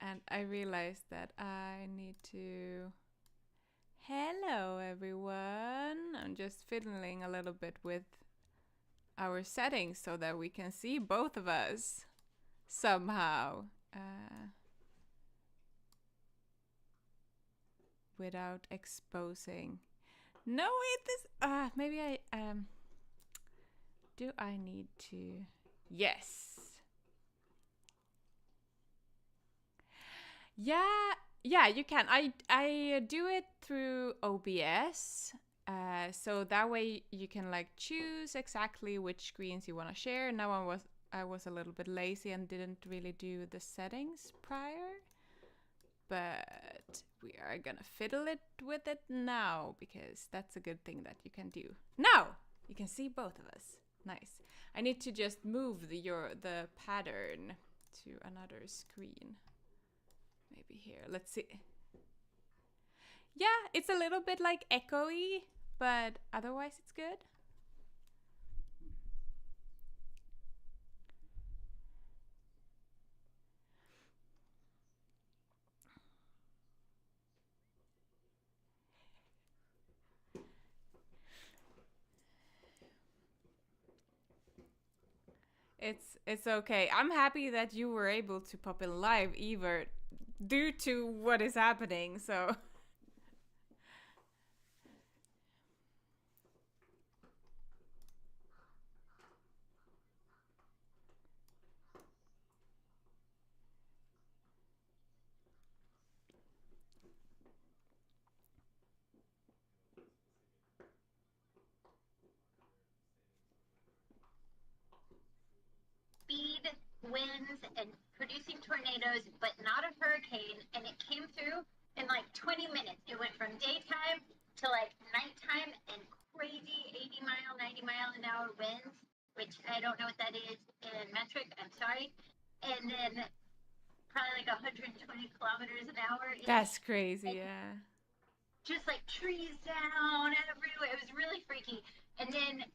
And I realized that I need to... Hello, everyone. I'm just fiddling a little bit with our settings so that we can see both of us somehow. Without exposing. No, it is... maybe I... do I need to... Yes. Yeah, you can. I do it through OBS, so that way you can like choose exactly which screens you want to share. Now I was a little bit lazy and didn't really do the settings prior, but we are gonna fiddle it with it now because that's a good thing that you can do. Now you can see both of us. Nice. I need to just move the pattern to another screen. Maybe here. Let's see. Yeah, it's a little bit like echoey, but otherwise it's good. It's okay. I'm happy that you were able to pop in live, Evert, due to what is happening. So speed, winds, and producing tornadoes, but not a hurricane. And it came through in like 20 minutes. It went from daytime to like nighttime and crazy 80-mile, 90-mile-an-hour winds, which I don't know what that is in metric. I'm sorry. And then probably like 120 kilometers an hour. that's crazy, yeah. Just like trees down everywhere. It was really freaky. And then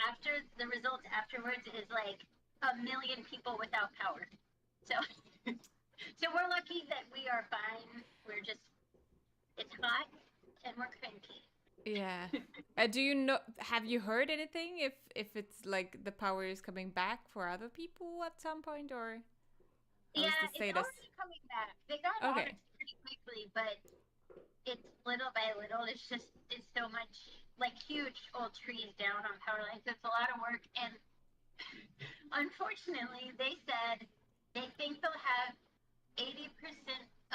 after the results afterwards is like a million people without power. So so we're lucky that we are fine. We're just, it's hot and we're cranky. Yeah. Do you know, have you heard anything if it's like the power is coming back for other people at some point, or how is Yeah, the it's status? already coming back. They got on Okay. it pretty quickly, but it's little by little. It's so much, like huge old trees down on power lines. It's a lot of work. And unfortunately, they said they think they'll have 80%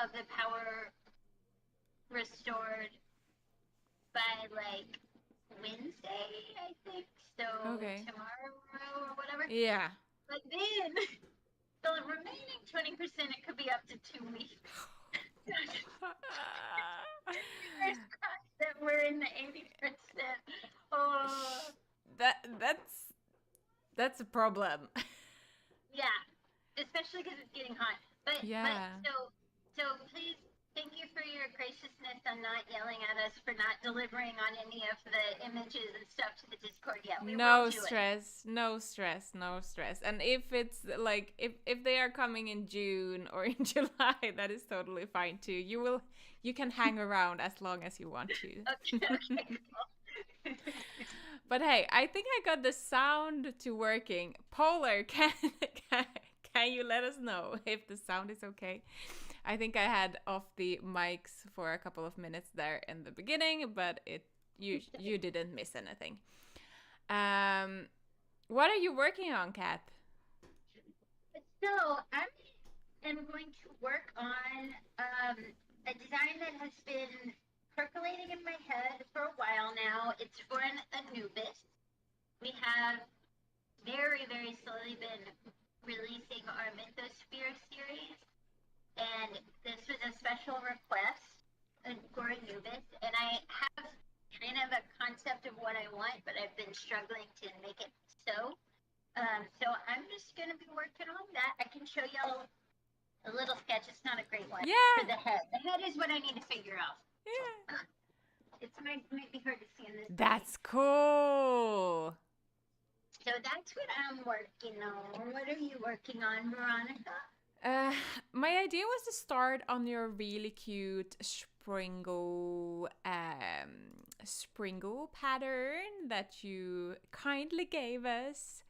of the power restored by like Wednesday, I think. So Okay. tomorrow or whatever. Yeah. But then the remaining 20%, it could be up to 2 weeks. Fingers crossed that we're in the 80%. Oh, that's a problem. yeah, especially because it's getting hot. But Yeah. so please, thank you for your graciousness on not yelling at us for not delivering on any of the images and stuff to the Discord yet. We will No do it. stress, no stress, no stress. And if it's like if they are coming in June or in July, that is totally fine too. You can hang around as long as you want to. Okay, okay, cool. But hey, I think I got the sound to working. Polar, can, can you let us know if the sound is okay? I think I had off the mics for a couple of minutes there in the beginning, but you didn't miss anything. Um, what are you working on, Kat? So I am going to work on a design that has been percolating in my head for a while now. It's for an Anubis. We have very, very slowly been releasing our Mythosphere series, and this was a special request for Anubis, and I have kind of a concept of what I want, but I've been struggling to make it so. So I'm just going to be working on that. I can show y'all a little sketch. It's not a great one for Yeah, the head. The head is what I need to figure out. yeah. It might be hard to see in this light. That's cool. So that's what I'm working on. What are you working on, Veronica? Uh, my idea was to start on your really cute Springle pattern that you kindly gave us.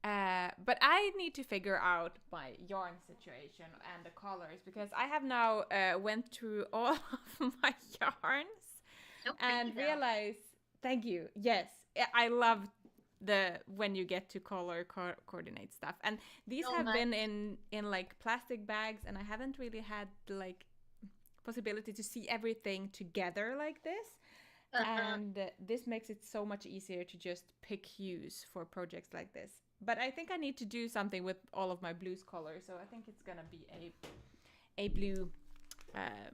But I need to figure out my yarn situation and the colors, because I have now went through all of my yarns and realized, thank you, yes, I love the when you get to color coordinate stuff, and these So have much. been in like plastic bags, and I haven't really had like possibility to see everything together like this. And this makes it so much easier to just pick hues for projects like this. But I think I need to do something with all of my blues colors, so I think it's gonna be a blue.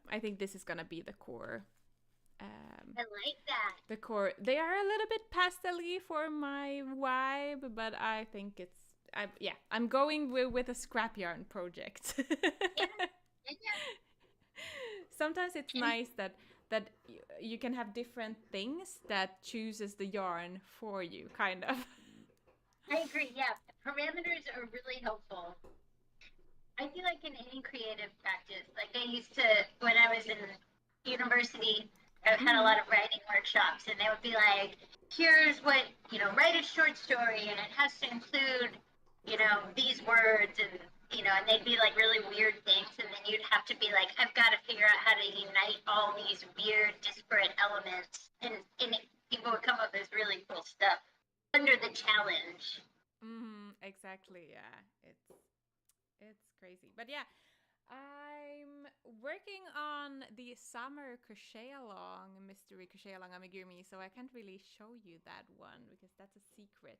I think this is gonna be the core. I like that. The core. They are a little bit pastel-y for my vibe, but I think it's. I'm going with a scrap yarn project. Yeah. Sometimes it's nice that you can have different things that chooses the yarn for you, kind of. I agree. Yeah, parameters are really helpful. I feel like in any creative practice, like I used to when I was in university, I had a lot of writing workshops, and they would be like, "Here's what write a short story, and it has to include, these words, and and they'd be like really weird things, and then you'd have to be like, I've got to figure out how to unite all these weird, disparate elements, and people would come up with really cool stuff under the challenge. Exactly. Yeah. It's crazy. But yeah, I'm working on the summer crochet along, mystery crochet along amigurumi, so I can't really show you that one because that's a secret.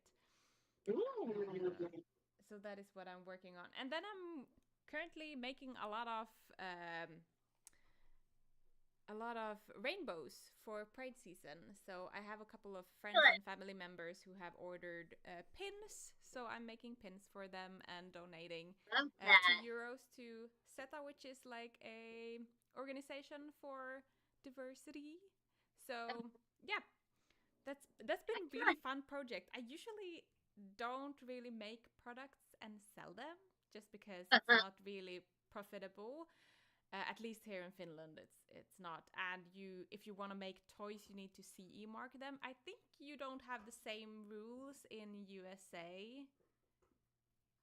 So that is what I'm working on. And then I'm currently making a lot of rainbows for Pride season. So I have a couple of friends and family members who have ordered pins. So I'm making pins for them and donating €2 to SETA, which is like a organization for diversity. So yeah, that's been a really fun project. I usually don't really make products and sell them just because it's not really profitable. At least here in Finland, it's not. And if you want to make toys, you need to CE mark them. I think you don't have the same rules in USA.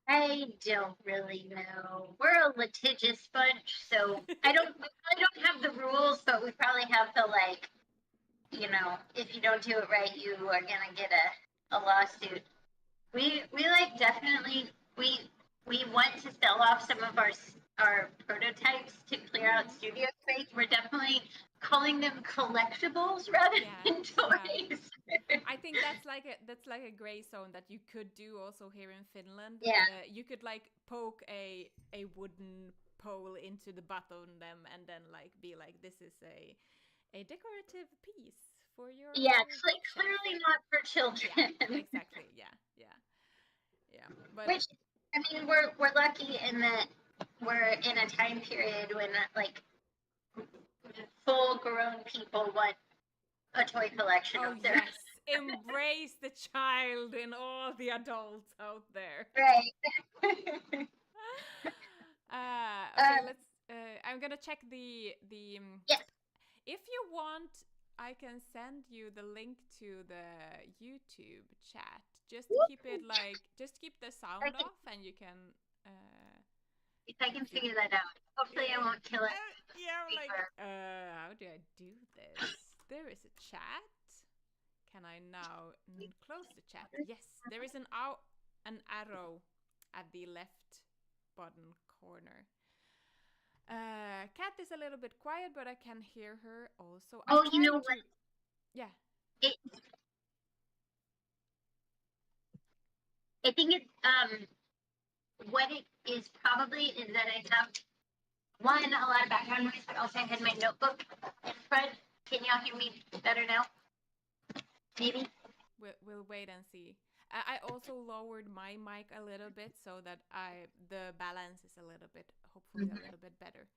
I don't really know. We're a litigious bunch, so I don't have the rules, but we probably have the if you don't do it right, you are gonna get a lawsuit. We like definitely we want to sell off some of our prototypes to clear out studio space. We're definitely calling them collectibles rather than toys. Yeah. I think that's like a gray zone that you could do also here in Finland. Yeah. You could like poke a wooden pole into the bottom of them and then like be like, this is a decorative piece for your clearly not for children. Yeah, exactly. Yeah. But which I mean, we're lucky in that we're in a time period when like full-grown people want a toy collection of theirs. Yes, embrace the child in all the adults out there. Right. Okay, let's. I'm gonna check the. Yes. If you want, I can send you the link to the YouTube chat. Just keep it just keep the sound off, and you can. If I can figure that out, hopefully I won't kill it. Yeah, I'm like, how do I do this? There is a chat. Can I now close the chat? Yes, there is an arrow at the left bottom corner. Kat is a little bit quiet, but I can hear her also. You know what? Yeah. I think it's what it is probably is that I have a lot of background noise, but also I had my notebook in front. Can y'all hear me better now? Maybe. We'll wait and see. I also lowered my mic a little bit so that the balance is a little bit, hopefully a little bit better.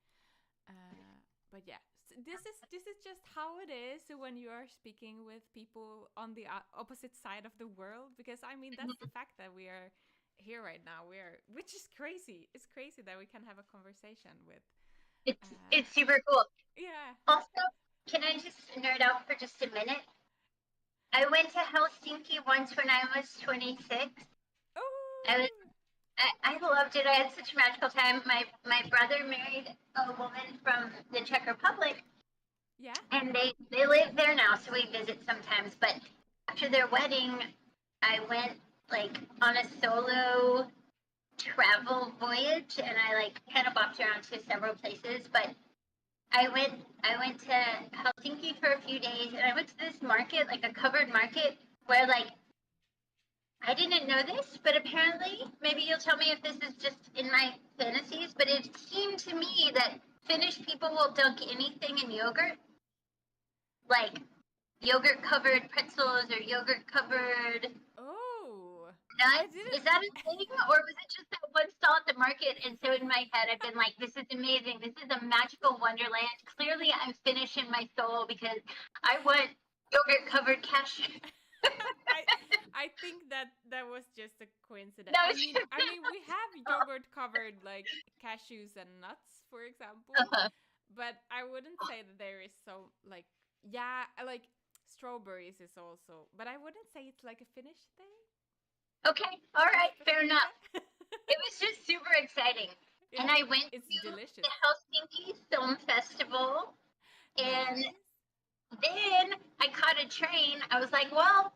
But yeah, this is just how it is when you are speaking with people on the opposite side of the world, because I mean that's the fact that we are here right now. Which is crazy. It's crazy that we can have a conversation with. It's super cool. Yeah. Also, can I just nerd out for just a minute? I went to Helsinki once when I was 26. Oh. I loved it. I had such a magical time. My brother married a woman from the Czech Republic. Yeah. And they live there now, so we visit sometimes. But after their wedding, I went like on a solo travel voyage, and I like kind of bopped around to several places. But I went to Helsinki for a few days, and I went to this market, like a covered market, where like I didn't know this, but apparently, maybe you'll tell me if this is just in my fantasies, but it seemed to me that Finnish people will dunk anything in yogurt, like yogurt covered pretzels or yogurt covered Oh. I nuts. didn't. Is that a thing, or was it just that one stall at the market? And so in my head, I've been like, "This is amazing. This is a magical wonderland." Clearly, I'm Finnish in my soul because I want yogurt covered cashew. I think that was just a coincidence. No, I mean, we have yogurt covered like cashews and nuts, for example. But I wouldn't say that there is so like, yeah, like strawberries is also, but I wouldn't say it's like a Finnish thing. Okay, all right, fair enough. It was just super exciting. Yeah, and I went to delicious. the Helsinki Film Festival, and Nice. then I caught a train. I was like, well,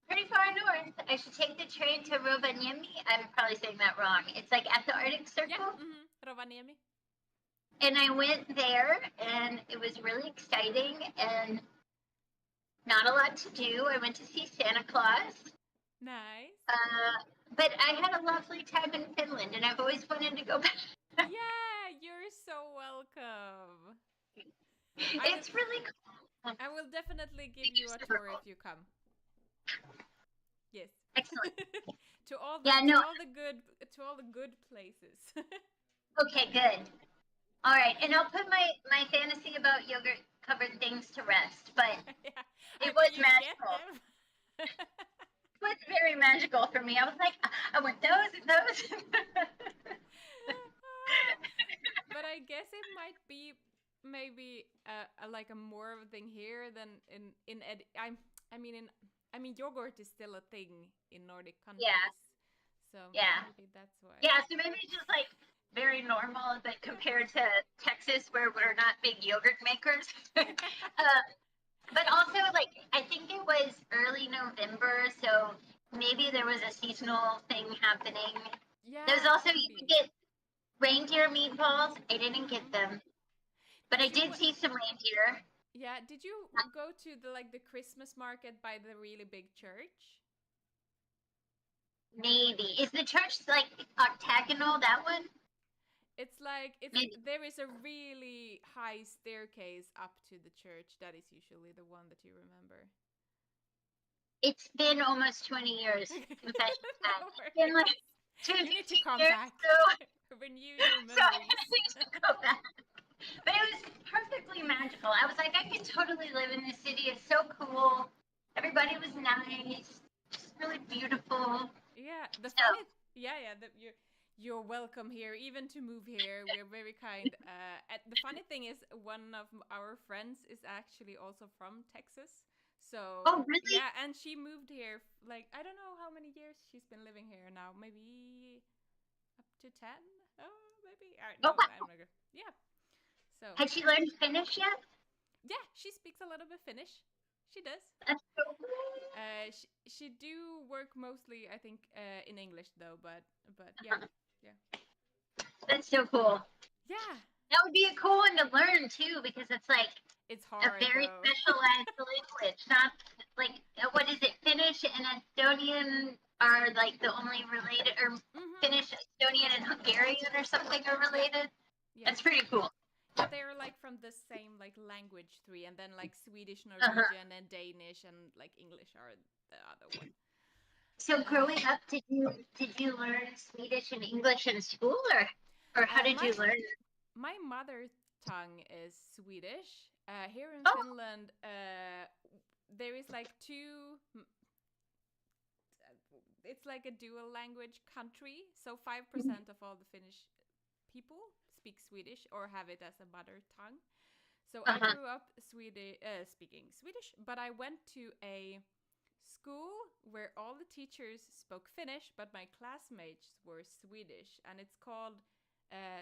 pretty far north. I should take the train to Rovaniemi. I'm probably saying that wrong. It's like at the Arctic Circle. Yeah, Rovaniemi. And I went there, and it was really exciting and not a lot to do. I went to see Santa Claus. Nice. But I had a lovely time in Finland, and I've always wanted to go back. Yeah, you're so welcome. It's really cool. I will definitely give you a tour if you come. Yes. Excellent. to all the good places. Okay, good. All right, and I'll put my fantasy about yogurt covered things to rest, but yeah. it was magical. It was very magical for me. I was like, I want those and those. But I guess it might be maybe like a more of a thing here than I mean yogurt is still a thing in Nordic countries. Yeah. So yeah. maybe that's why. Yeah, so maybe it's just like very normal, but compared to Texas where we're not big yogurt makers. But also, like, I think it was early November, so maybe there was a seasonal thing happening. Yeah. There's also, you can get reindeer meatballs. I didn't get them. But I did see some reindeer. Yeah, did you go to the Christmas market by the really big church? Maybe. Is the church like octagonal, that one? It's like there is a really high staircase up to the church. That is usually the one that you remember. It's been almost 20 years. Confession time. It's been like 20 you need to come years, back. So renew your memories. So I just need to go back. But it was perfectly magical. I was like, I could totally live in this city. It's so cool. Everybody was nice. Just really beautiful. Yeah, you're welcome here, even to move here. We're very kind. The funny thing is, one of our friends is actually also from Texas. So, oh, really? Yeah, and she moved here, like, I don't know how many years she's been living here now. Maybe up to 10? Oh, maybe. No, wow. I'm not good. Yeah. So. Has she learned Finnish yet? Yeah, she speaks a little bit Finnish. She does. That's so cool. She do work mostly, I think, in English though, but yeah. That's so cool. Yeah. That would be a cool one to learn too, because it's like it's hard, a very specialized language. Not like what is it? Finnish and Estonian are like the only related, or Finnish, Estonian, and Hungarian or something are related. Yeah. That's pretty cool. Yeah, they're like from the same like language tree, and then like Swedish, Norwegian, and Danish, and like English are the other one. So growing up, did you learn Swedish and English in school, or how did you learn? My mother tongue is Swedish. Here in Finland, there is like two. it's like a dual language country. So 5% of all the Finnish people speak Swedish or have it as a mother tongue. So I grew up speaking Swedish, but I went to a school where all the teachers spoke Finnish, but my classmates were Swedish, and it's called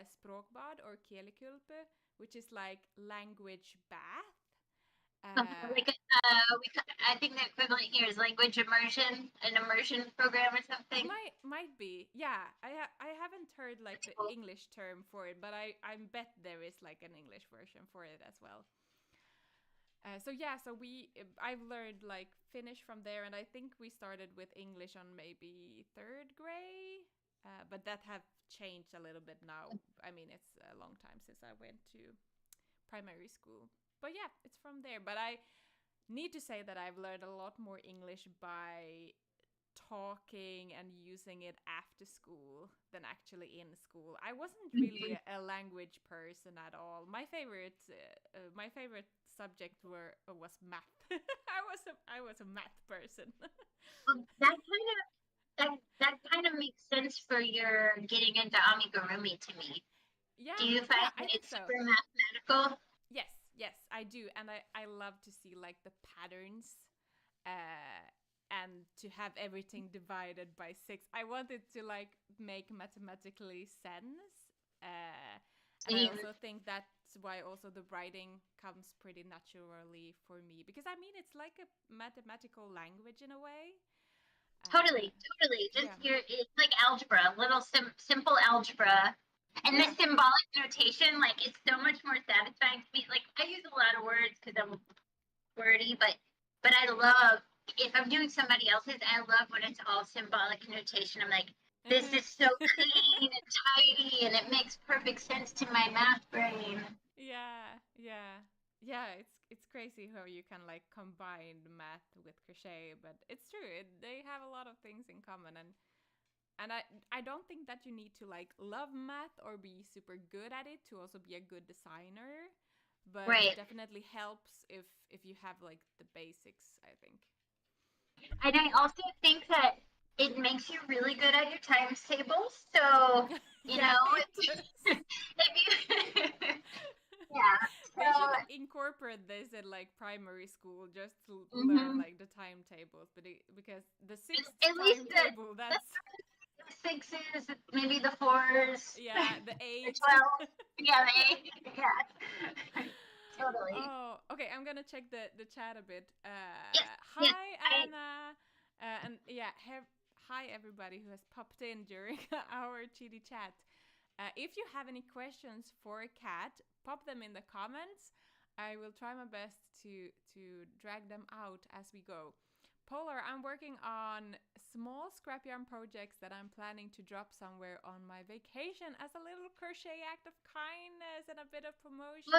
språkbad or kielikulpe, which is like language bath. I think the equivalent here is language immersion, an immersion program or something. Might be, yeah. I haven't heard like the cool. English term for it, but I bet there is like an English version for it as well. So I've learned like Finnish from there, and I think we started with English on maybe 3rd grade, but that have changed a little bit now. I mean, it's a long time since I went to primary school. But yeah, it's from there. But I need to say that I've learned a lot more English by talking and using it after school than actually in school. I wasn't really a language person at all. My favorite subject was math. I was a math person. That kind of makes sense for your getting into amigurumi to me. Yeah. Do you find that it's super mathematical? Yes, I do, and I love to see like the patterns, and to have everything divided by 6. I want it to like make mathematically sense, and I also think that's why also the writing comes pretty naturally for me, because I mean it's like a mathematical language in a way. Totally. It's like algebra, little simple algebra. And the symbolic notation, like, it's so much more satisfying to me. Like, I use a lot of words because I'm wordy, but I love, if I'm doing somebody else's, I love when it's all symbolic notation. I'm like, this is so clean and tidy, and it makes perfect sense to my math brain. Yeah, it's crazy how you can like combine math with crochet, but it's true. They have a lot of things in common, and I don't think that you need to like love math or be super good at it to also be a good designer, but it definitely helps if you have like the basics, I think. And I also think that it makes you really good at your times tables. So, you know, if you They should incorporate this at like primary school just to learn like the timetables, but because the 6th timetable, that's the 6s, maybe the 4s. Yeah, the 8. The 12. Yeah, the 8. Yeah. Totally. Oh, okay. I'm gonna check the chat a bit. Hi, Anna, and yeah, hi everybody who has popped in during our chitty chat. If you have any questions for Kat, pop them in the comments. I will try my best to drag them out as we go. Polar, I'm working on small scrap yarn projects that I'm planning to drop somewhere on my vacation as a little crochet act of kindness and a bit of promotion.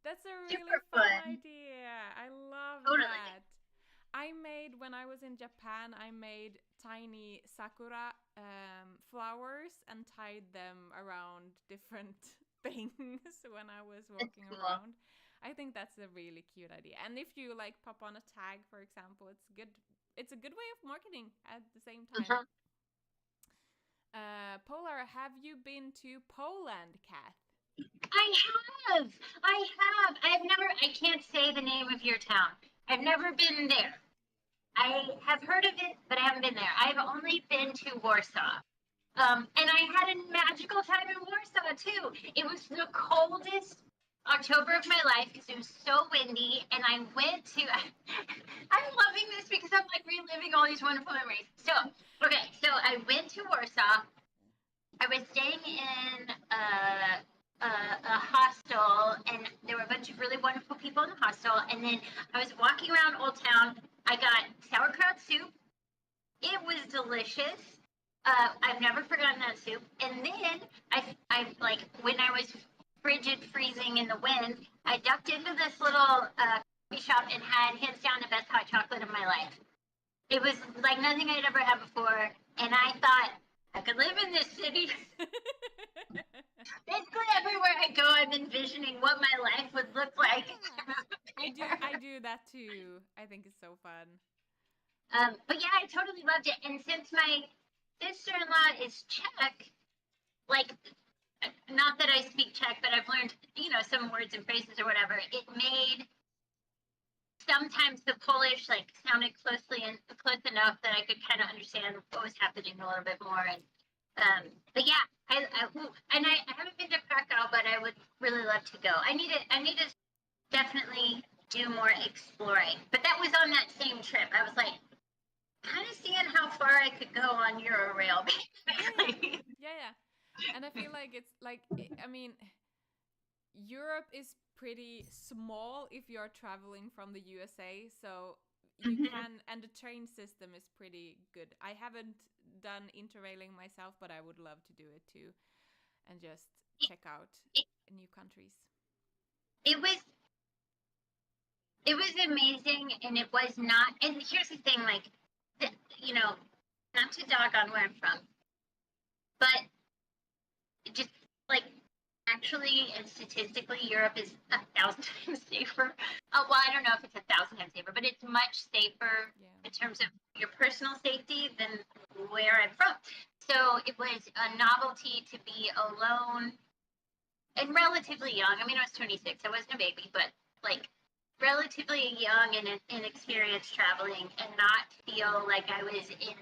That's a really fun idea. I love that. When I was in Japan, I made tiny sakura flowers and tied them around different things when I was walking around. I think that's a really cute idea. And if you like pop on a tag, for example, it's a good way of marketing at the same time. Polar, have you been to Poland, Kath? I have. I can't say the name of your town. I've never been there. I have heard of it, but I haven't been there. I've only been to Warsaw. And I had a magical time in Warsaw, too. It was the coldest October of my life because it was so windy. And I went to, I'm loving this because I'm like reliving all these wonderful memories. So I went to Warsaw. I was staying in a hostel, and there were a bunch of really wonderful people in the hostel. And then I was walking around Old Town. I got sauerkraut soup. It was delicious. I've never forgotten that soup. And then I like when I was frigid, freezing in the wind, I ducked into this little coffee shop and had hands down the best hot chocolate of my life. It was like nothing I'd ever had before, and I thought I could live in this city. Basically, everywhere I go, I'm envisioning what my life would look like. I do that too. I think it's so fun. But yeah, I totally loved it. And since my sister-in-law is Czech, like, not that I speak Czech, but I've learned, some words and phrases or whatever. It made sometimes the Polish like sounded close enough that I could kind of understand what was happening a little bit more. And but yeah, I haven't been to Krakow, but I would really love to go. I need to definitely do more exploring. But that was on that same trip. I was like kind of seeing how far I could go on Eurorail, basically. Yeah. And I feel like it's like, I mean, Europe is pretty small if you're traveling from the USA, so you can, and the train system is pretty good. I haven't done interrailing myself, but I would love to do it too, and just check out new countries. It was amazing, and it was not. And here's the thing, like, not to dog on where I'm from, but just like actually and statistically, Europe is 1,000 times safer. Well, I don't know if it's 1,000 times safer, but it's much safer in terms of your personal safety than where I'm from. So it was a novelty to be alone and relatively young. I mean, I was 26. I wasn't a baby, but like relatively young and inexperienced traveling, and not feel like I was in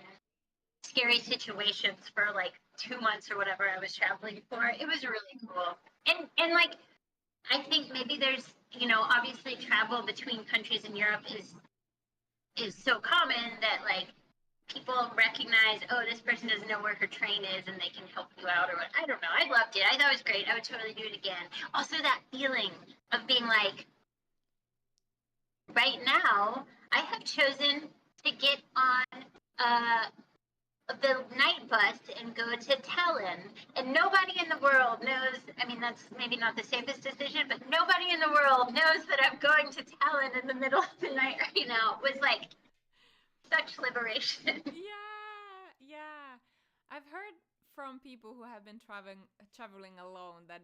scary situations for like 2 months or whatever I was traveling for. It was really cool. And like, I think maybe there's, obviously travel between countries in Europe is so common that like people recognize, oh, this person doesn't know where her train is and they can help you out, or what. I don't know. I loved it. I thought it was great. I would totally do it again. Also, that feeling of being like, right now, I have chosen to get on the night bus and go to Tallinn. And nobody in the world knows, I mean, that's maybe not the safest decision, but nobody in the world knows that I'm going to Tallinn in the middle of the night right now. It was like such liberation. Yeah. I've heard from people who have been traveling alone that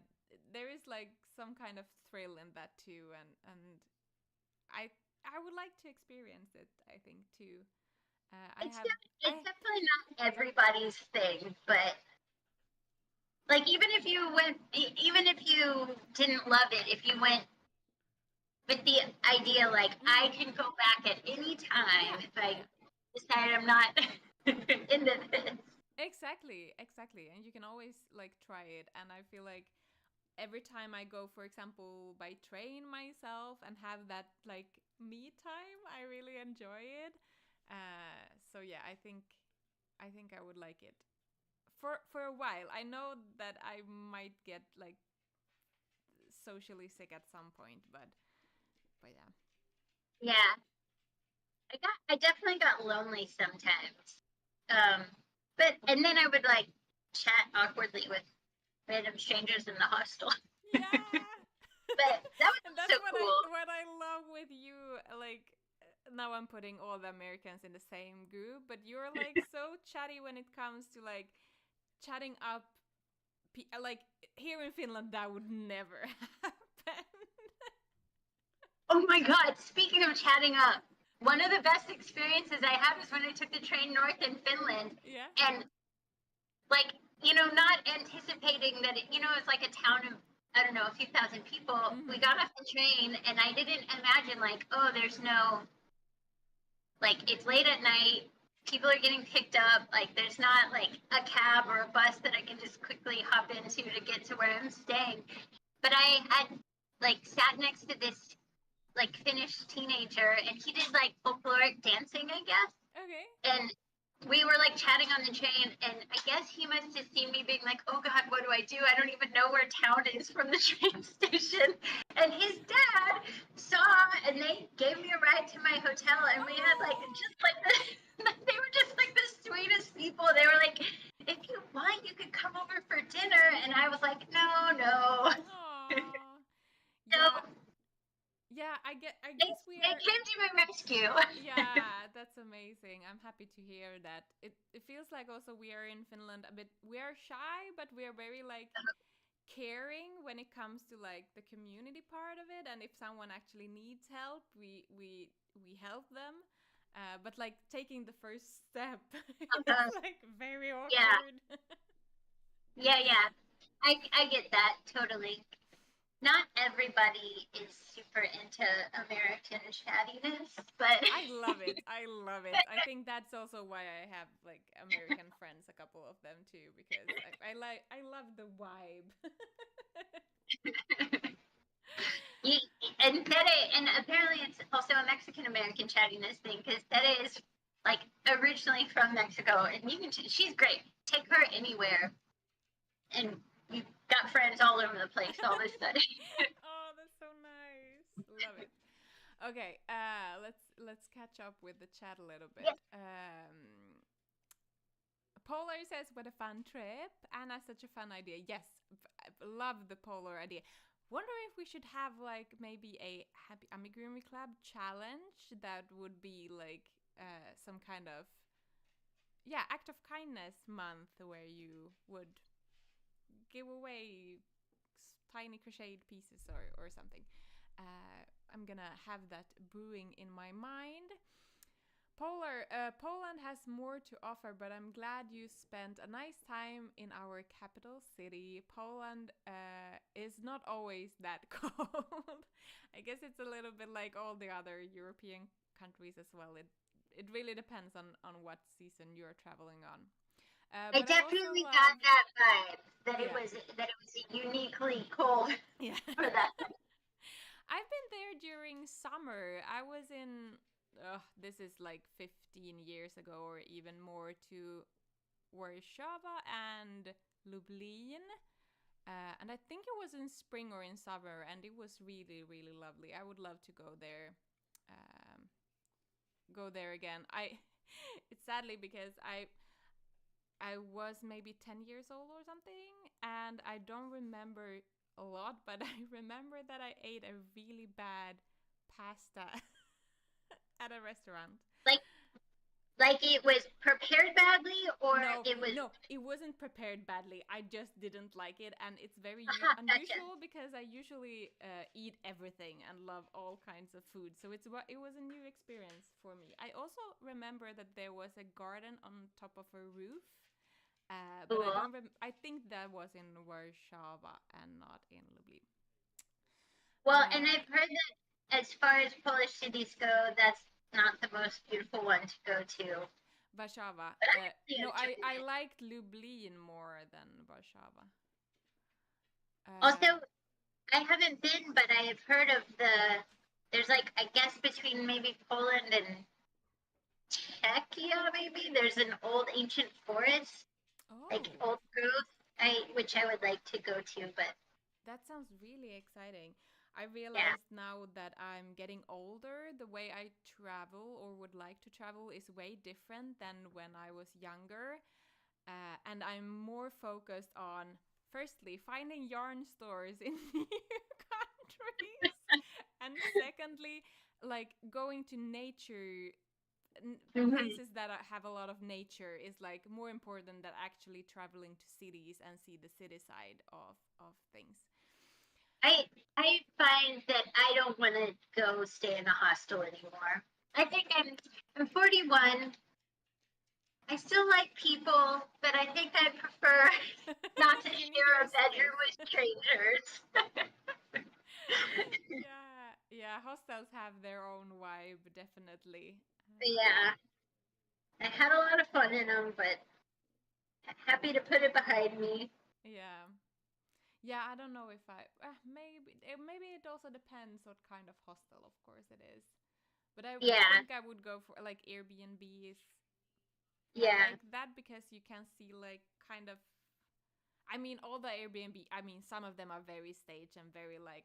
there is like some kind of thrill in that too, and I would like to experience it, I think too. It's definitely not everybody's thing, but like even if you didn't love it, if you went with the idea like I can go back at any time if I decide I'm not into this. Exactly. And you can always like try it. And I feel like every time I go, for example, by train myself and have that like me time, I really enjoy it. So yeah, I think I would like it for a while. I know that I might get like socially sick at some point, but yeah. Yeah. I definitely got lonely sometimes. And then I would like chat awkwardly with random strangers in the hostel. Yeah. But that was And that's so cool. what I love with you. Like now I'm putting all the Americans in the same group, but you're like so chatty when it comes to like chatting up. Like here in Finland, that would never happen. Oh my God! Speaking of chatting up, one of the best experiences I had was when I took the train north in Finland. Yeah. And like, not anticipating that it's like a town of, I don't know, a few thousand people. We got off the train and I didn't imagine like, oh, there's no, like, it's late at night, people are getting picked up, like there's not like a cab or a bus that I can just quickly hop into to get to where I'm staying. But I had like sat next to this like Finnish teenager and he did like folkloric dancing, I guess. Okay. And we were like chatting on the train, and I guess he must have seen me being like, oh God, what do I do? I don't even know where town is from the train station. And his dad saw, and they gave me a ride to my hotel, and we had like just like they were just like the sweetest people. They were like, if you want, you could come over for dinner. And I was like, no. Yeah. Yeah, I guess we are. They came to my rescue. Yeah, that's amazing. I'm happy to hear that. It feels like also we are in Finland a bit. We are shy, but we are very like caring when it comes to like the community part of it. And if someone actually needs help, we help them. But like taking the first step Uh-huh. is like very Yeah. awkward. Yeah. I get that totally. Not everybody is super into American chattiness, but I love it. I love it. I think that's also why I have like American friends, a couple of them too, because I love the vibe. and Tere, and apparently it's also a Mexican American chattiness thing because Tere is like originally from Mexico, and you can she's great. Take her anywhere, and you've got friends all over the place all of a sudden. Oh, that's so nice. Love it. Okay, let's catch up with the chat a little bit. Yes. Polar says, "What a fun trip! Anna, such a fun idea." Yes, love the Polar idea. Wonder if we should have like maybe a Happy Amigurumi Club challenge that would be like some kind of act of kindness month where you would give away tiny crocheted pieces or something. I'm gonna have that brewing in my mind. Poland has more to offer, but I'm glad you spent a nice time in our capital city. Poland is not always that cold. I guess it's a little bit like all the other European countries as well. It really depends on what season you're traveling on. I But I also definitely got love, that vibe that yeah, it was uniquely cold yeah. for that. I've been there during summer. I was in, this is like 15 years ago or even more, to Warsaw and Lublin. And I think it was in spring or in summer, and it was really, really lovely. I would love to um, go there again. It's sadly because I was maybe 10 years old or something, and I don't remember a lot, but I remember that I ate a really bad pasta at a restaurant. Like like it was prepared badly, or No, it was. no, it wasn't prepared badly. I just didn't like it, and it's very Gotcha. unusual because I usually eat everything and love all kinds of food. So it was a new experience for me. I also remember that there was a garden on top of a roof. But I Cool. don't. I think that was in Warsaw and not in Lublin. Well, and Uh, I've heard that as far as Polish cities go, that's not the most beautiful one to go to. Warszawa. But I really No, I enjoyed it. liked Lublin more than Warszawa. Also, I haven't been, but I have heard of there's like, I guess between maybe Poland and Czechia, maybe there's an old ancient forest, like oh, old growth, which I would like to go to, but that sounds really exciting. I yeah. realized now that I'm getting older, the way I travel or would like to travel is way different than when I was younger. And I'm more focused on, firstly, finding yarn stores in new countries, and secondly, like going to nature. Hmm. Places that have a lot of nature is like more important than actually traveling to cities and see the city side of things. I I find that I don't want to go stay in a hostel anymore. I think I'm 41. I still like people, but I think I prefer not to You need share your a bedroom space. with strangers. Yeah, hostels have their own vibe, definitely. Yeah, I had a lot of fun in them, but happy to put it behind me. Yeah. Yeah, I don't know if maybe it also depends what kind of hostel, of course it is. But I Yeah, think I would go for like Airbnbs. I yeah, like that because you can see like kind of, I mean, all the Airbnb, I mean, some of them are very staged and very like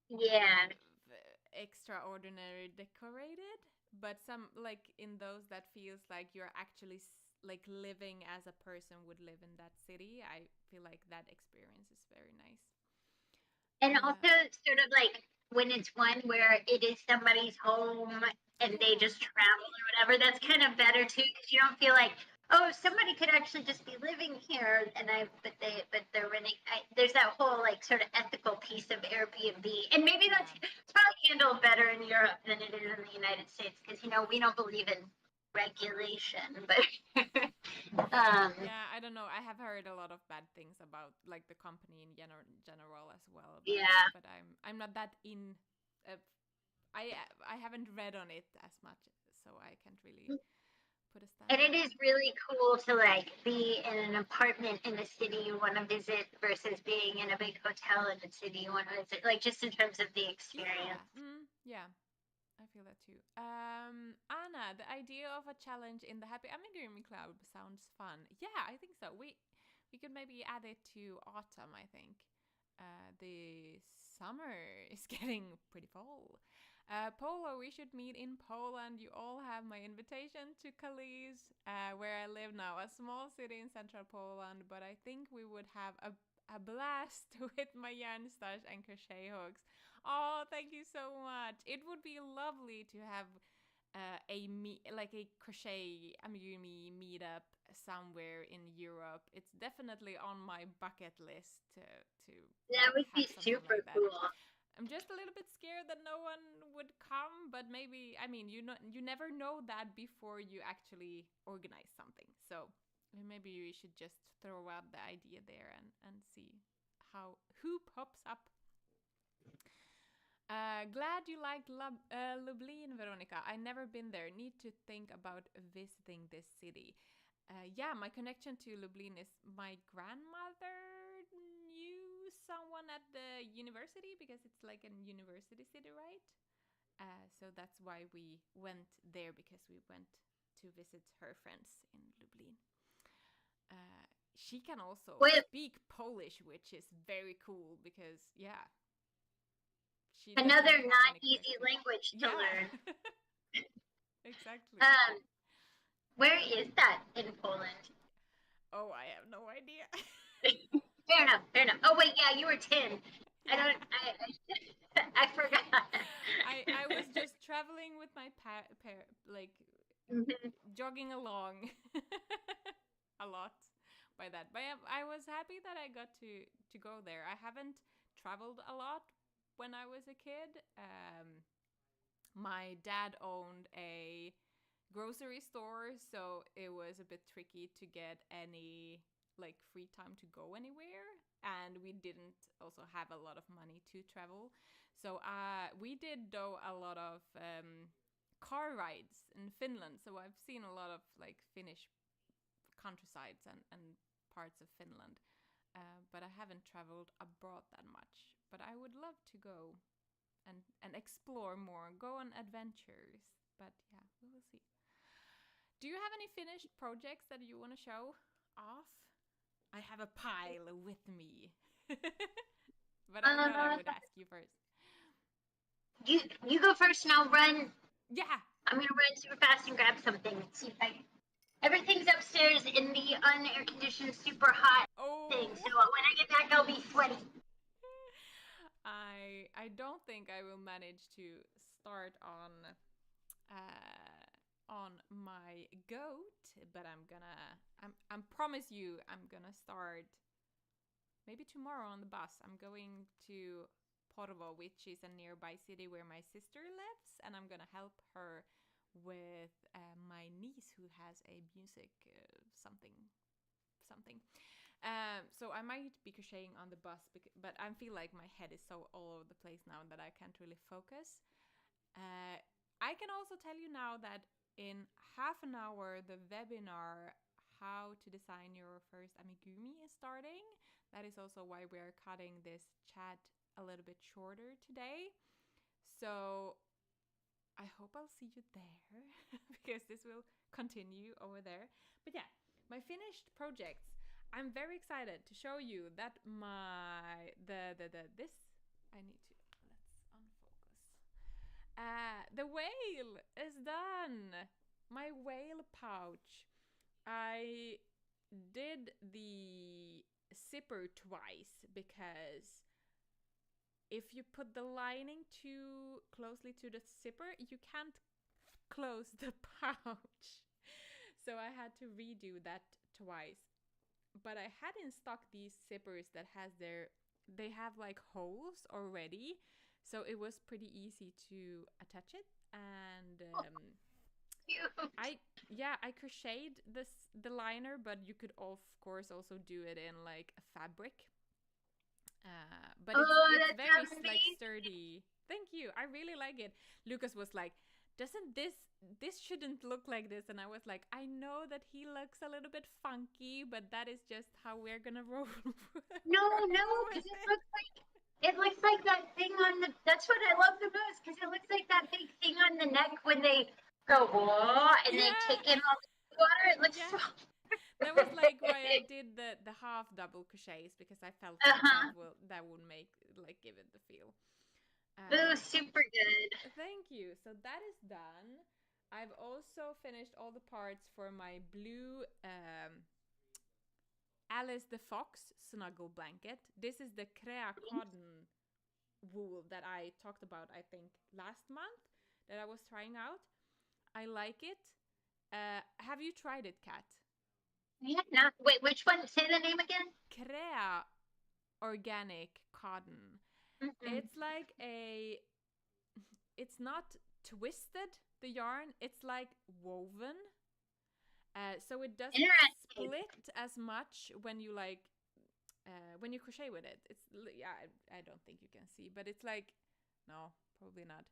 yeah, extraordinary decorated, but some like in those that feels like you're actually like living as a person would live in that city. I feel like that experience is very nice. and also sort of like when it's one where it is somebody's home and they Yeah. just travel or whatever. That's kind of better too, because you don't feel like, oh, somebody could actually just be living here, and but they're renting. There's that whole like sort of ethical piece of Airbnb, and maybe Yeah. it's probably probably handled better in Europe than it is in the United States because, you know, we don't believe in regulation. But Yeah, I don't know. I have heard a lot of bad things about like the company in general as well. yeah. But I'm not that in. Uh, I haven't read on it as much, so I can't really put a And stamp it on is it. really cool to like be in an apartment in the city you want to visit versus being in a big hotel in the city you want to visit. Like just in terms of the experience. Yeah, yeah, I feel that too. Anna, the idea of a challenge in the Happy Amigurumi Club sounds fun. Yeah, I think so. We could maybe add it to autumn. I think the summer is getting pretty full. Polo, we should meet in Poland. You all have my invitation to Kalisz, where I live now, a small city in central Poland. But I think we would have a blast with my yarn stash and crochet hooks. Oh, thank you so much. It would be lovely to have like a crochet amigurumi meetup somewhere in Europe. It's definitely on my bucket list to That would be have something super like that. cool. I'm just a little bit scared that no one would come, but maybe, I mean, you never know that before you actually organize something. So maybe we should just throw out the idea there and see who pops up. Glad you liked Lublin, Veronica. I never been there. Need to think about visiting this city. Yeah, my connection to Lublin is my grandmother knew someone at the university because it's like a university city, right? So that's why we went there, because we went to visit her friends in Lublin. She can also speak Polish, which is very cool because, yeah, she another not easy language to learn. Exactly. Where is that in Poland? Oh, I have no idea. Fair enough. Fair enough. Oh wait, yeah, you were 10. Yeah. I forgot. I was just traveling with my like jogging along a lot by that. But I was happy that I got to go there. I haven't traveled a lot when I was a kid. My dad owned a grocery store, so it was a bit tricky to get any like free time to go anywhere, and we didn't also have a lot of money to travel. So we did though a lot of car rides in Finland. So I've seen a lot of like Finnish countrysides and parts of Finland, but I haven't traveled abroad that much. But I would love to go and explore more, go on adventures. But yeah, we will see. Do you have any finished projects that you want to show off? I have a pile with me. But I thought I would ask you first. You go first and I'll run. Yeah. I'm gonna run super fast and grab something. See if everything's upstairs in the unair conditioned super hot thing. So when I get back I'll be sweaty. I don't think I will manage to start on my goat, but I'm promise you I'm gonna start maybe tomorrow on the bus. I'm going to Porvo, which is a nearby city where my sister lives, and I'm gonna help her with my niece who has a music something. So I might be crocheting on the bus, but I feel like my head is so all over the place now that I can't really focus. I can also tell you now that in half an hour, the webinar How to Design Your First Amigurumi is starting. That is also why we're cutting this chat a little bit shorter today. So I hope I'll see you there because this will continue over there. But yeah, my finished projects. I'm very excited to show you that this I need to let's unfocus. The whale is done. My whale pouch. I did the zipper twice because if you put the lining too closely to the zipper, you can't close the pouch. So I had to redo that twice. But I had in stock these zippers that they have like holes already. So it was pretty easy to attach it, and Cute. I crocheted the liner, but you could of course also do it in like a fabric. But it's That's very like amazing. sturdy. Thank you. I really like it. Lucas was like, "Doesn't this shouldn't look like this?" And I was like, "I know that he looks a little bit funky, but that is just how we're gonna roll." No, roll because with it looks like that thing on the. That's what I love the most, because it looks like that big thing on the neck when they go whoa and they Yeah, take in all the water. It looks yeah. so. That was like why I did the half double crochets, because I felt like that would make like give it the feel. Ooh, super good. Thank you. So that is done. I've also finished all the parts for my blue Alice the Fox snuggle blanket. This is the Crea cotton wool that I talked about, I think, last month that I was trying out. I like it. Have you tried it, Kat? Yeah, not, wait, which one? Say the name again. Crea organic cotton. Mm-mm. It's like it's not twisted, the yarn, it's like woven. So it doesn't Interesting. split as much when you like when you crochet with it. It's yeah, I don't think you can see, but it's like no, probably not.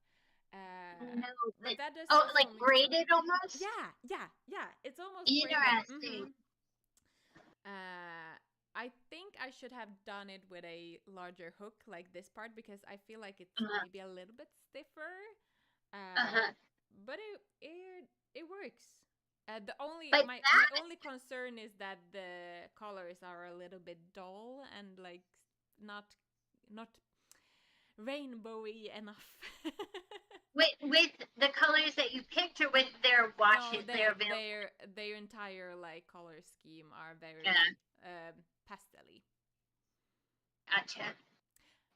No, But that does oh, also like braided almost. yeah. It's almost braided. Interesting. I think I should have done it with a larger hook like this part, because I feel like it's Uh-huh. maybe a little bit stiffer. Uh-huh. But it works. The only But my that, only concern is that the colors are a little bit dull and like not rainbowy enough. with the colors that you picked, or with their No, washes, they're available. their entire like color scheme are very Yeah, pastel-y. gotcha.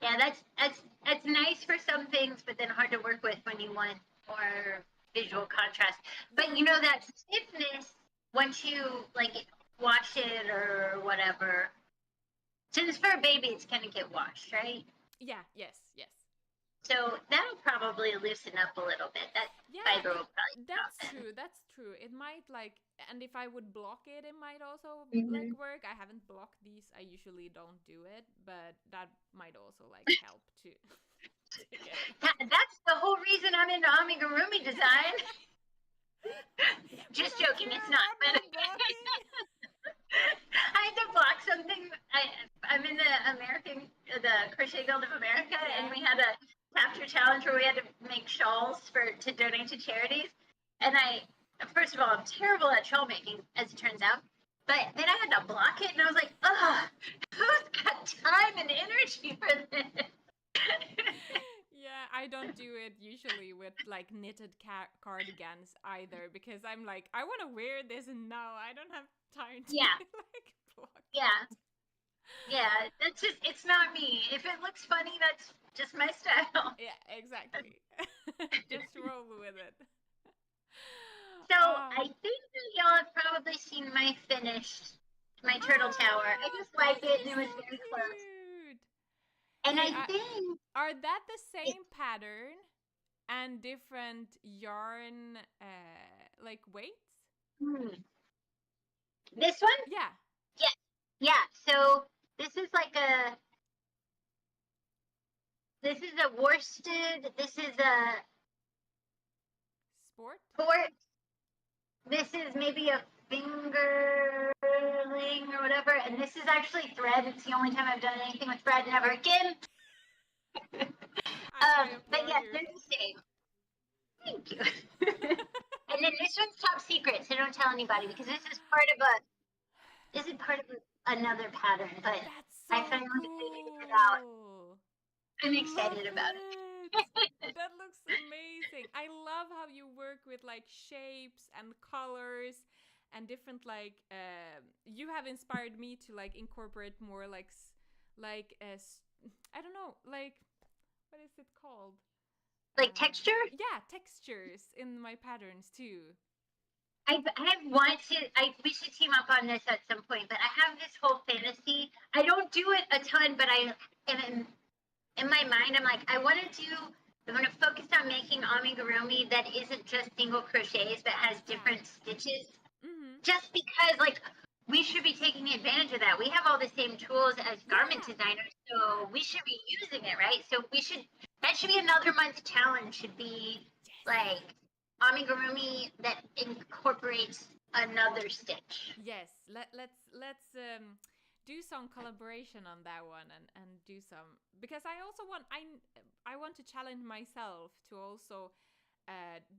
Yeah, that's nice for some things, but then hard to work with when you want more visual contrast. But you know that stiffness, once you like wash it or whatever, since for a baby it's gonna get washed, right? Yeah, yes. So that'll probably loosen up a little bit. That Yeah, fiber will probably soften. that's true. It might like, and if I would block it, it might also like Mm-hmm. work. I haven't blocked these. I usually don't do it, but that might also like help to, to get it. That's the whole reason I'm into amigurumi design. We Just don't joking, care it's not. about no blocking. I had to block something. I'm in the Crochet Guild of America, Yeah. and we had a chapter challenge where we had to make shawls to donate to charities. And first of all, I'm terrible at shawl making, as it turns out. But then I had to block it, and I was like, ugh, who's got time and energy for this? Yeah, I don't do it usually with like knitted cardigans either, because I'm like, I want to wear this and now I don't have time to like block. Yeah. Yeah, it's not me. If it looks funny, that's just my style. Yeah, exactly. Just roll with it. So I think that y'all have probably seen my turtle tower. I just like it, and it was So very close. cute. And Hey, I think are that the same pattern and different yarn like weights? This one, Yeah. yeah. So this is a worsted. This is a Sport? This is maybe a fingerling or whatever, and this is actually thread. It's the only time I've done anything with thread. Never again. But yes, they're the same. Thank you. And then this one's top secret, so don't tell anybody, because this is part of another pattern. But That's so I finally figured it out. cool. I'm excited about it. That looks amazing. I love how you work with like shapes and colors and different like you have inspired me to like incorporate more like I don't know, like what is it called? Like texture? Yeah, textures in my patterns too. We should team up on this at some point, but I have this whole fantasy. I don't do it a ton, but I am in my mind, I'm like, I want to focus on making amigurumi that isn't just single crochets, but has different stitches. Mm-hmm. Just because, like, we should be taking advantage of that. We have all the same tools as garment designers, so we should be using it, right? So that should be another month's challenge, should be like amigurumi that incorporates another stitch. Yes, let's do some collaboration on that one and do some, because I also I want to challenge myself to also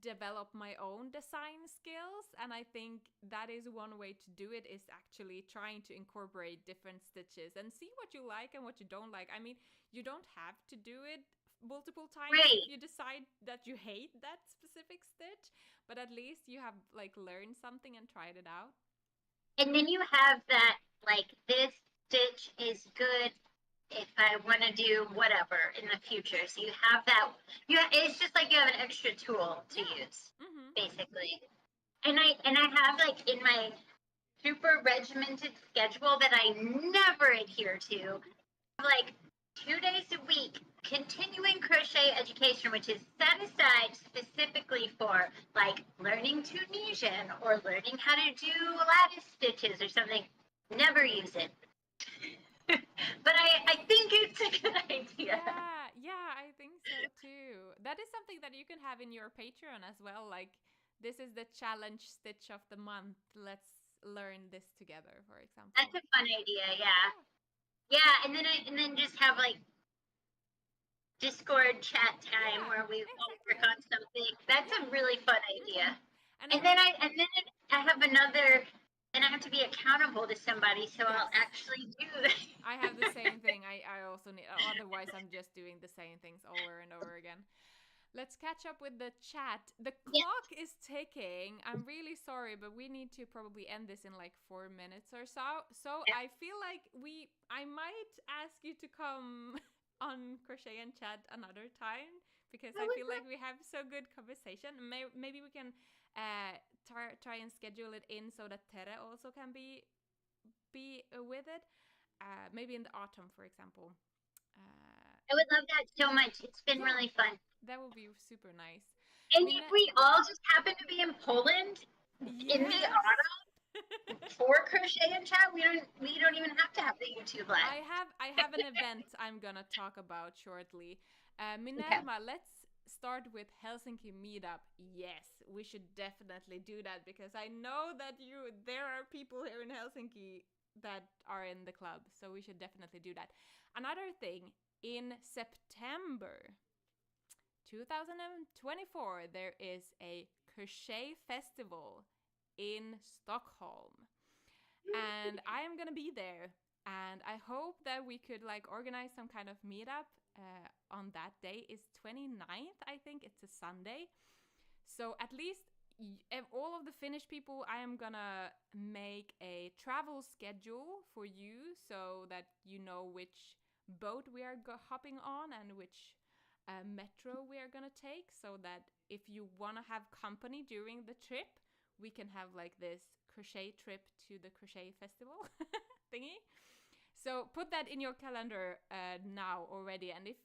develop my own design skills, and I think that is one way to do it, is actually trying to incorporate different stitches and see what you like and what you don't like. I mean, you don't have to do it multiple times if you decide that you hate that specific stitch, but at least you have like learned something and tried it out. And then you have that, like, this stitch is good if I want to do whatever in the future. So you have that. It's just like you have an extra tool to use, basically. And I have, like, in my super regimented schedule that I never adhere to, like 2 days a week continuing crochet education, which is set aside specifically for like learning Tunisian or learning how to do lattice stitches or something. Never use it. But I think it's a good idea. Yeah, I think so too. That is something that you can have in your Patreon as well. Like, this is the challenge stitch of the month. Let's learn this together, for example. That's a fun idea, yeah. And then just have like Discord chat time where we all work on something. That's a really fun idea. And then I have another, and I have to be accountable to somebody, so I'll actually do that. I have the same thing. I also need, otherwise I'm just doing the same things over and over again. Let's catch up with the chat. The clock is ticking. I'm really sorry, but we need to probably end this in like 4 minutes or so. So I feel like I might ask you to come on Crochet and Chat another time, because I feel like we have so good conversation. Maybe we can try and schedule it in so that Tere also can be with it. Maybe in the autumn, for example. I would love that so much. It's been really fun. That would be super nice. And if we all just happen to be in Poland in the autumn for Crochet and Chat, we don't even have to have the YouTube live. I have an event I'm gonna talk about shortly. Minerva, let's start with Helsinki meetup. Yes, we should definitely do that, because I know that there are people here in Helsinki that are in the club, so we should definitely do that. Another thing, in September 2024, there is a crochet festival in Stockholm, and I am gonna be there, and I hope that we could like organize some kind of meetup on that day. Is 29th, I think it's a Sunday, so at least all of the Finnish people, I am gonna make a travel schedule for you so that you know which boat we are hopping on and which metro we are gonna take, so that if you want to have company during the trip, we can have like this crochet trip to the crochet festival thingy. So put that in your calendar now already, and if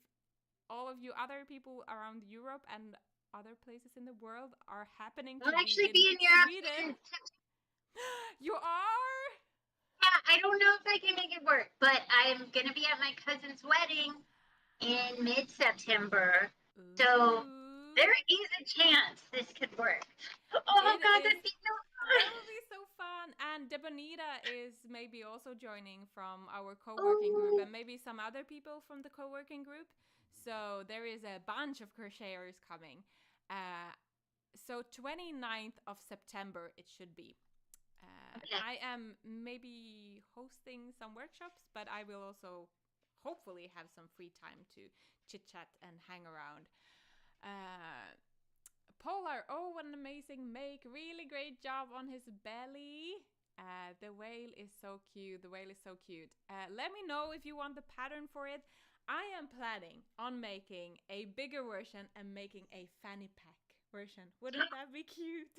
all of you other people around Europe and other places in the world are happening to be in Europe. Sweden, you are? Yeah, I don't know if I can make it work, but I'm gonna be at my cousin's wedding in mid-September, so there is a chance this could work. Oh God, that'd be so fun! That would be so fun. And Debonita is maybe also joining from our co-working group, and maybe some other people from the co-working group. So there is a bunch of crocheters coming. So 29th of September it should be. I am maybe hosting some workshops, but I will also hopefully have some free time to chit chat and hang around. Polar, oh, what an amazing make. Really great job on his belly. The whale is so cute. The whale is so cute. Let me know if you want the pattern for it. I am planning on making a bigger version and making a fanny pack version. Wouldn't that be cute?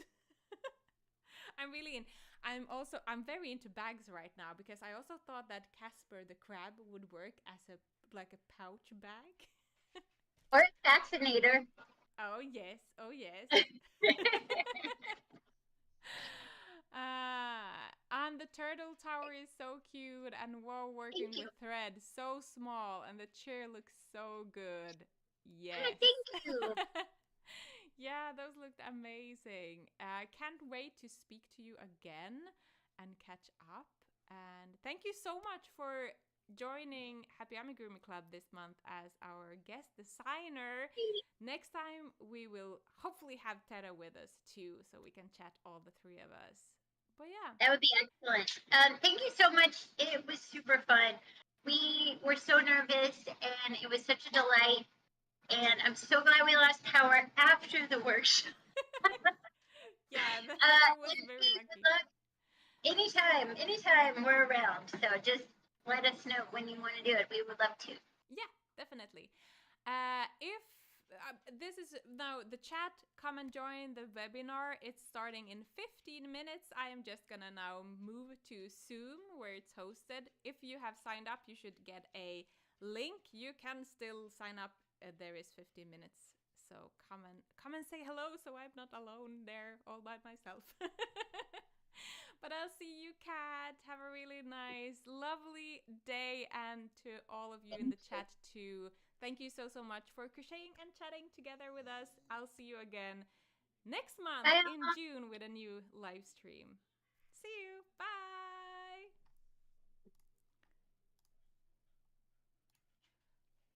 I'm very into bags right now, because I also thought that Casper the crab would work as a like a pouch bag. Or a fascinator. Oh yes, oh yes. And the turtle tower is so cute, and wow, working Thank you. with thread, so small, and the chair looks so good. Yes. Thank you. Yeah, those looked amazing. I can't wait to speak to you again and catch up. And thank you so much for joining Happy Amigurumi Club this month as our guest designer. Next time we will hopefully have Tere with us too, so we can chat all the three of us. But yeah. That would be excellent. Thank you so much. It was super fun. We were so nervous, and it was such a delight. And I'm so glad we lost power after the workshop. Yeah, that was very lucky. Anytime we're around. So just let us know when you want to do it. We would love to. Yeah, definitely. If this is now the chat, come and join the webinar. It's starting in 15 minutes. I am just gonna now move to Zoom where it's hosted. If you have signed up, you should get a link. You can still sign up. There is 15 minutes. So come and say hello so I'm not alone there all by myself. But I'll see you, Kat. Have a really nice, lovely day. And to all of you in the chat too, thank you so much for crocheting and chatting together with us. I'll see you again next month in June with a new live stream. See you. Bye.